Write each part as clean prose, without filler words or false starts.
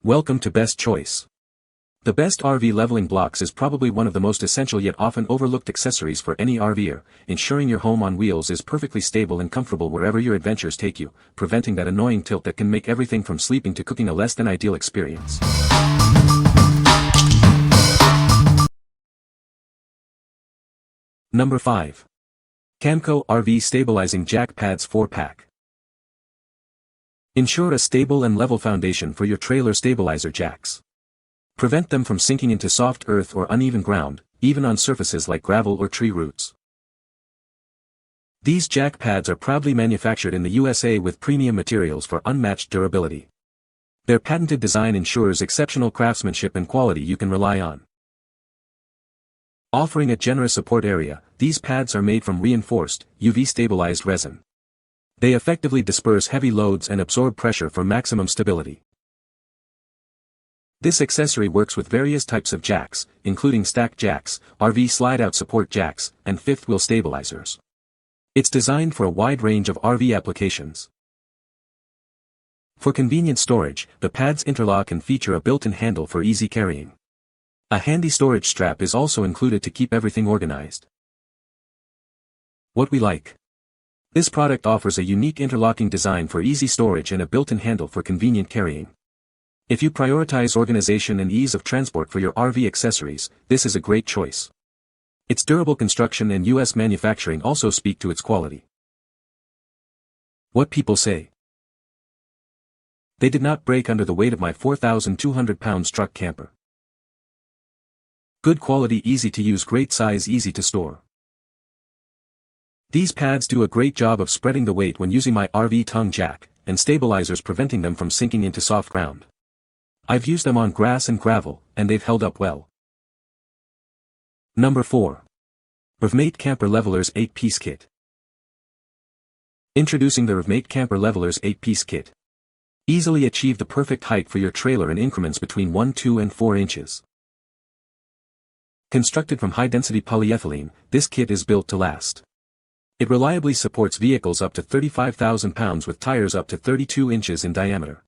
Welcome to Best Choice. The best RV leveling blocks is probably one of the most essential yet often overlooked accessories for any RVer, ensuring your home on wheels is perfectly stable and comfortable wherever your adventures take you, preventing that annoying tilt that can make everything from sleeping to cooking a less than ideal experience. Number 5. Camco RV Stabilizing Jack Pads 4-Pack. Ensure a stable and level foundation for your trailer stabilizer jacks. Prevent them from sinking into soft earth or uneven ground, even on surfaces like gravel or tree roots. These jack pads are proudly manufactured in the USA with premium materials for unmatched durability. Their patented design ensures exceptional craftsmanship and quality you can rely on. Offering a generous support area, these pads are made from reinforced, UV-stabilized resin. They effectively disperse heavy loads and absorb pressure for maximum stability. This accessory works with various types of jacks, including stack jacks, RV slide-out support jacks, and fifth-wheel stabilizers. It's designed for a wide range of RV applications. For convenient storage, the pads interlock and feature a built-in handle for easy carrying. A handy storage strap is also included to keep everything organized. What we like. This product offers a unique interlocking design for easy storage and a built-in handle for convenient carrying. If you prioritize organization and ease of transport for your RV accessories, this is a great choice. Its durable construction and US manufacturing also speak to its quality. What people say. They did not break under the weight of my 4,200-pound truck camper. Good quality, easy to use, great size, easy to store. These pads do a great job of spreading the weight when using my RV tongue jack, and stabilizers preventing them from sinking into soft ground. I've used them on grass and gravel, and they've held up well. Number 4. RVMATE Camper Levelers 8-Piece Kit. Introducing the RVMATE Camper Levelers 8-Piece Kit. Easily achieve the perfect height for your trailer in increments between 1, 2 and 4 inches. Constructed from high-density polyethylene, this kit is built to last. It reliably supports vehicles up to 35,000 pounds with tires up to 32 inches in diameter.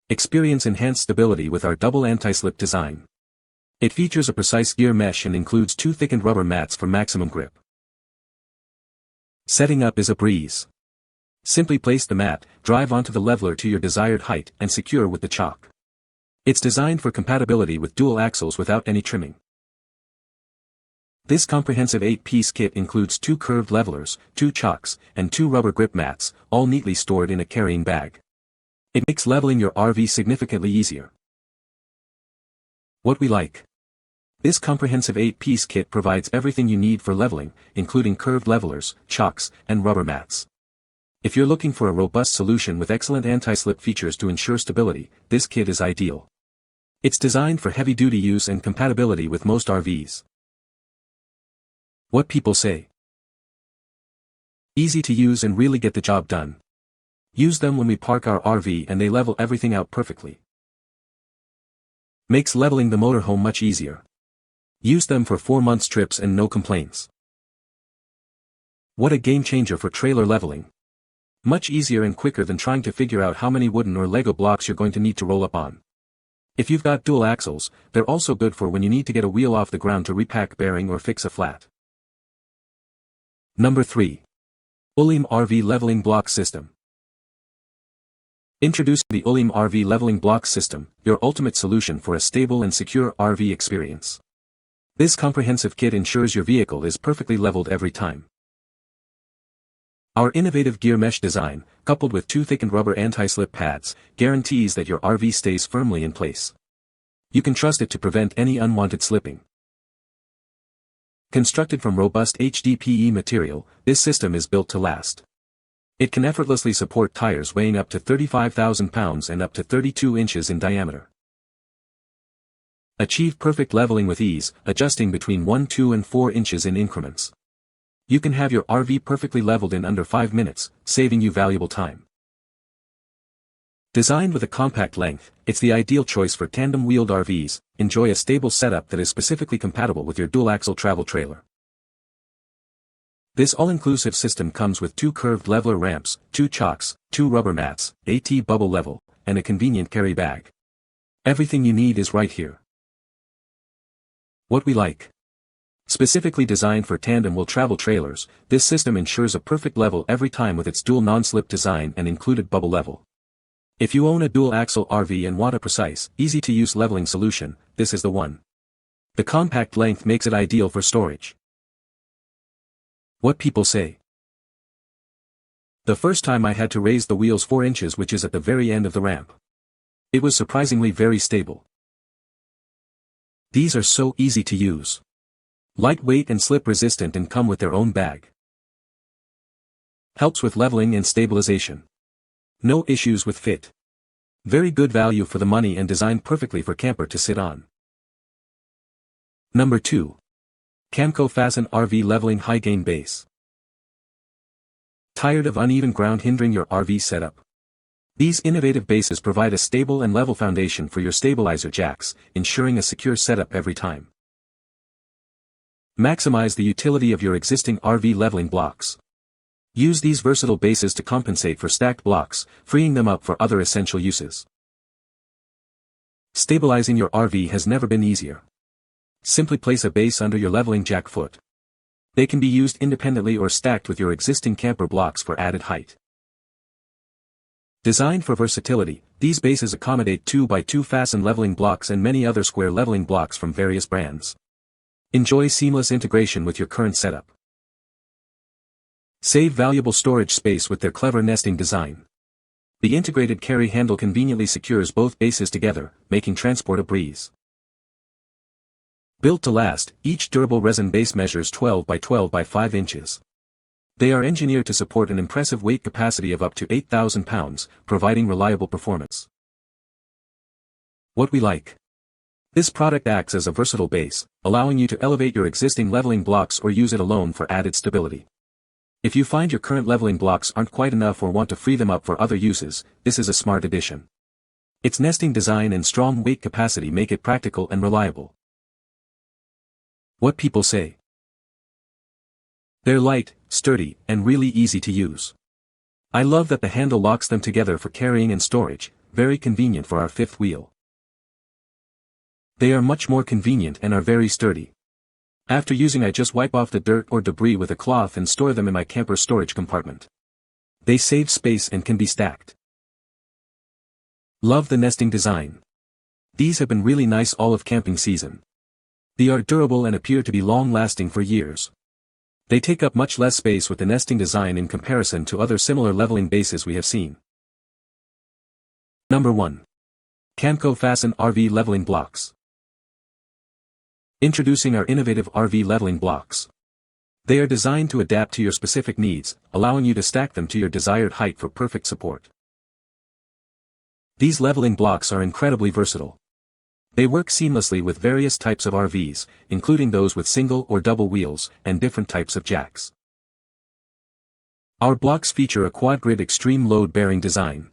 Experience enhanced stability with our double anti-slip design. It features a precise gear mesh and includes 2 thickened rubber mats for maximum grip. Setting up is a breeze. Simply place the mat, drive onto the leveler to your desired height, and secure with the chock. It's designed for compatibility with dual axles without any trimming. This comprehensive 8-piece kit includes 2 curved levelers, 2 chocks, and 2 rubber grip mats, all neatly stored in a carrying bag. It makes leveling your RV significantly easier. What we like. This comprehensive 8-piece kit provides everything you need for leveling, including curved levelers, chocks, and rubber mats. If you're looking for a robust solution with excellent anti-slip features to ensure stability, this kit is ideal. It's designed for heavy-duty use and compatibility with most RVs. What people say. Easy to use and really get the job done. Use them when we park our RV and they level everything out perfectly. Makes leveling the motorhome much easier. Use them for 4-month trips and no complaints. What a game changer for trailer leveling. Much easier and quicker than trying to figure out how many wooden or Lego blocks you're going to need to roll up on. If you've got dual axles, they're also good for when you need to get a wheel off the ground to repack bearing or fix a flat. Number 3. OULEME RV Leveling Block System. Introducing the OULEME RV Leveling Block System, your ultimate solution for a stable and secure RV experience. This comprehensive kit ensures your vehicle is perfectly leveled every time. Our innovative gear mesh design, coupled with 2 thickened rubber anti-slip pads, guarantees that your RV stays firmly in place. You can trust it to prevent any unwanted slipping. Constructed from robust HDPE material, this system is built to last. It can effortlessly support tires weighing up to 35,000 pounds and up to 32 inches in diameter. Achieve perfect leveling with ease, adjusting between 1, 2 and 4 inches in increments. You can have your RV perfectly leveled in under 5 minutes, saving you valuable time. Designed with a compact length, it's the ideal choice for tandem-wheeled RVs. Enjoy a stable setup that is specifically compatible with your dual-axle travel trailer. This all-inclusive system comes with 2 curved leveler ramps, 2 chocks, 2 rubber mats, AT bubble level, and a convenient carry bag. Everything you need is right here. What we like. Specifically designed for tandem travel trailers, this system ensures a perfect level every time with its dual non-slip design and included bubble level. If you own a dual-axle RV and want a precise, easy-to-use leveling solution, this is the one. The compact length makes it ideal for storage. What people say. The first time I had to raise the wheels 4 inches, which is at the very end of the ramp. It was surprisingly very stable. These are so easy to use. Lightweight and slip resistant and come with their own bag. Helps with leveling and stabilization. No issues with fit. Very good value for the money and designed perfectly for camper to sit on. Number 2. Camco Fasten RV Leveling High Gain Base. Tired of uneven ground hindering your RV setup? These innovative bases provide a stable and level foundation for your stabilizer jacks, ensuring a secure setup every time. Maximize the utility of your existing RV leveling blocks. Use these versatile bases to compensate for stacked blocks, freeing them up for other essential uses. Stabilizing your RV has never been easier. Simply place a base under your leveling jack foot. They can be used independently or stacked with your existing camper blocks for added height. Designed for versatility, these bases accommodate 2x2 fasten leveling blocks and many other square leveling blocks from various brands. Enjoy seamless integration with your current setup. Save valuable storage space with their clever nesting design. The integrated carry handle conveniently secures both bases together, making transport a breeze. Built to last, each durable resin base measures 12 by 12 by 5 inches. They are engineered to support an impressive weight capacity of up to 8,000 pounds, providing reliable performance. What we like. This product acts as a versatile base, allowing you to elevate your existing leveling blocks or use it alone for added stability. If you find your current leveling blocks aren't quite enough or want to free them up for other uses, this is a smart addition. Its nesting design and strong weight capacity make it practical and reliable. What people say. They're light, sturdy, and really easy to use. I love that the handle locks them together for carrying and storage, very convenient for our fifth wheel. They are much more convenient and are very sturdy. After using, I just wipe off the dirt or debris with a cloth and store them in my camper storage compartment. They save space and can be stacked. Love the nesting design. These have been really nice all of camping season. They are durable and appear to be long-lasting for years. They take up much less space with the nesting design in comparison to other similar leveling bases we have seen. Number 1. Camco Fasten RV Leveling Blocks. Introducing our innovative RV leveling blocks. They are designed to adapt to your specific needs, allowing you to stack them to your desired height for perfect support. These leveling blocks are incredibly versatile. They work seamlessly with various types of RVs, including those with single or double wheels, and different types of jacks. Our blocks feature a quad-grid extreme load-bearing design.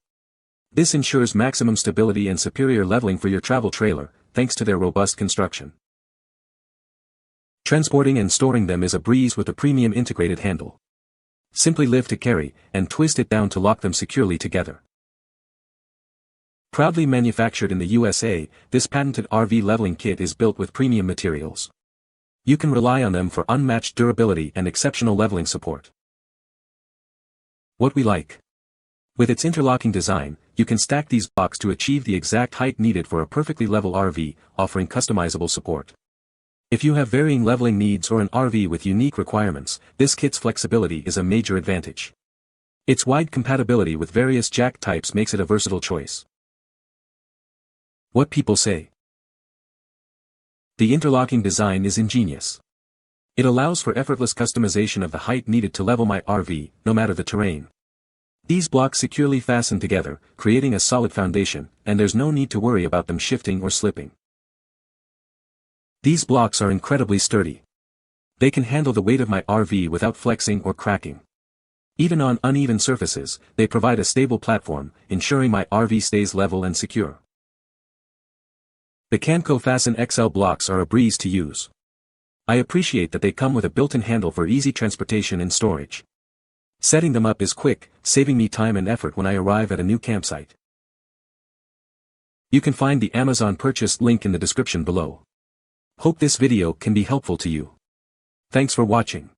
This ensures maximum stability and superior leveling for your travel trailer, thanks to their robust construction. Transporting and storing them is a breeze with a premium integrated handle. Simply lift to carry, and twist it down to lock them securely together. Proudly manufactured in the USA, this patented RV leveling kit is built with premium materials. You can rely on them for unmatched durability and exceptional leveling support. What we like. With its interlocking design, you can stack these blocks to achieve the exact height needed for a perfectly level RV, offering customizable support. If you have varying leveling needs or an RV with unique requirements, this kit's flexibility is a major advantage. Its wide compatibility with various jack types makes it a versatile choice. What people say. The interlocking design is ingenious. It allows for effortless customization of the height needed to level my RV, no matter the terrain. These blocks securely fasten together, creating a solid foundation, and there's no need to worry about them shifting or slipping. These blocks are incredibly sturdy. They can handle the weight of my RV without flexing or cracking. Even on uneven surfaces, they provide a stable platform, ensuring my RV stays level and secure. The Camco Fasten XL blocks are a breeze to use. I appreciate that they come with a built-in handle for easy transportation and storage. Setting them up is quick, saving me time and effort when I arrive at a new campsite. You can find the Amazon purchase link in the description below. Hope this video can be helpful to you. Thanks for watching.